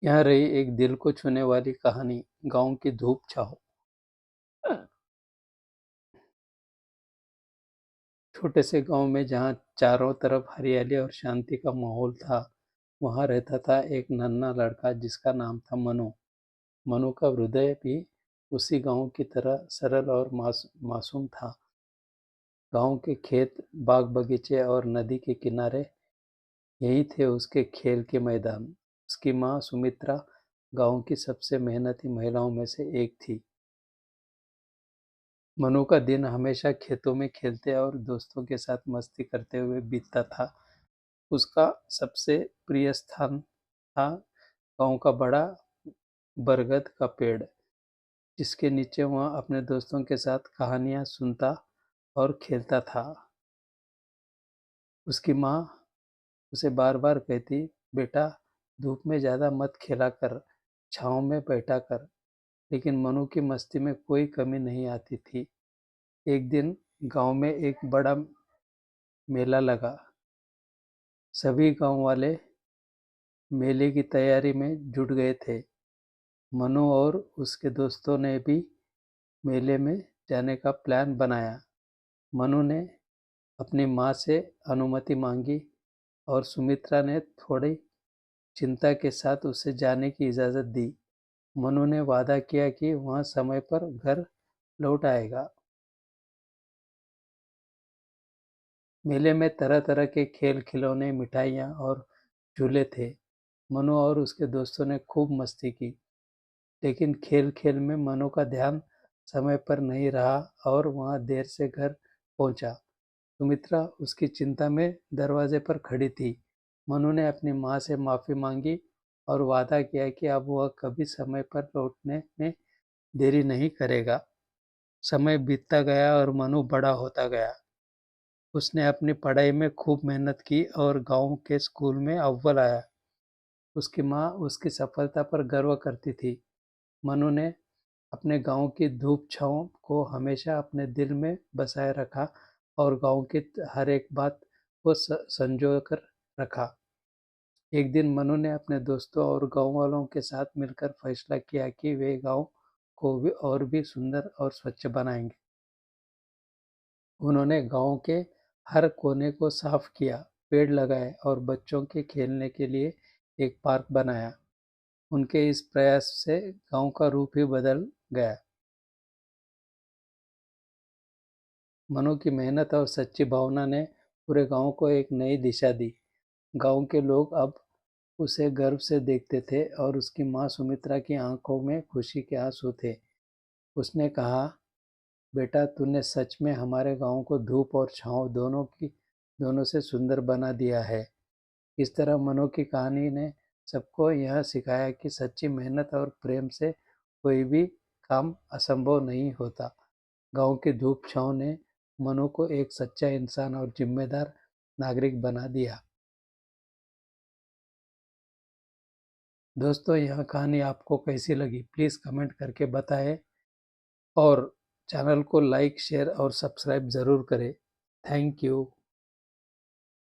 यहाँ रही एक दिल को छूने वाली कहानी, गाँव की धूप छाँव। छोटे से गाँव में जहाँ चारों तरफ हरियाली और शांति का माहौल था, वहाँ रहता था एक नन्हा लड़का जिसका नाम था मनु। मनु का हृदय भी उसी गाँव की तरह सरल और मासूम था। गाँव के खेत, बाग बगीचे और नदी के किनारे यही थे उसके खेल के मैदान। उसकी माँ सुमित्रा गाँव की सबसे मेहनती महिलाओं में से एक थी। मनु का दिन हमेशा खेतों में खेलते और दोस्तों के साथ मस्ती करते हुए बीतता था। उसका सबसे प्रिय स्थान था गाँव का बड़ा बरगद का पेड़, जिसके नीचे वह अपने दोस्तों के साथ कहानियाँ सुनता और खेलता था। उसकी माँ उसे बार-बार कहती, बेटा धूप में ज़्यादा मत खेला कर, छाँव में बैठा कर। लेकिन मनु की मस्ती में कोई कमी नहीं आती थी। एक दिन गाँव में एक बड़ा मेला लगा। सभी गाँव वाले मेले की तैयारी में जुट गए थे। मनु और उसके दोस्तों ने भी मेले में जाने का प्लान बनाया। मनु ने अपनी माँ से अनुमति मांगी और सुमित्रा ने थोड़ी चिंता के साथ उसे जाने की इजाज़त दी। मनु ने वादा किया कि वह समय पर घर लौट आएगा। मेले में तरह-तरह के खेल, खिलौने, मिठाइयाँ और झूले थे। मनु और उसके दोस्तों ने खूब मस्ती की, लेकिन खेल-खेल में मनु का ध्यान समय पर नहीं रहा और वह देर से घर पहुंचा। सुमित्रा उसकी चिंता में दरवाजे पर खड़ी थी। मनु ने अपनी माँ से माफ़ी मांगी और वादा किया कि अब वह कभी समय पर लौटने में देरी नहीं करेगा। समय बीतता गया और मनु बड़ा होता गया। उसने अपनी पढ़ाई में खूब मेहनत की और गाँव के स्कूल में अव्वल आया। उसकी माँ उसकी सफलता पर गर्व करती थी। मनु ने अपने गाँव की धूप-छाँव को हमेशा अपने दिल में बसाए रखा और गाँव की हर एक बात को संजो कर रखा। एक दिन मनु ने अपने दोस्तों और गाँव वालों के साथ मिलकर फैसला किया कि वे गाँव को भी और भी सुंदर और स्वच्छ बनाएंगे। उन्होंने गाँव के हर कोने को साफ किया, पेड़ लगाए और बच्चों के खेलने के लिए एक पार्क बनाया। उनके इस प्रयास से गाँव का रूप ही बदल गया। मनु की मेहनत और सच्ची भावना ने पूरे गाँव को एक नई दिशा दी। गाँव के लोग अब उसे गर्व से देखते थे और उसकी माँ सुमित्रा की आंखों में खुशी के आंसू थे। उसने कहा, बेटा तूने सच में हमारे गाँव को धूप और छाँव दोनों से सुंदर बना दिया है। इस तरह मनु की कहानी ने सबको यह सिखाया कि सच्ची मेहनत और प्रेम से कोई भी काम असंभव नहीं होता। गाँव की धूप छाँव ने मनु को एक सच्चा इंसान और जिम्मेदार नागरिक बना दिया। दोस्तों यह कहानी आपको कैसी लगी प्लीज़ कमेंट करके बताएं और चैनल को लाइक शेयर और सब्सक्राइब ज़रूर करें। Thank you.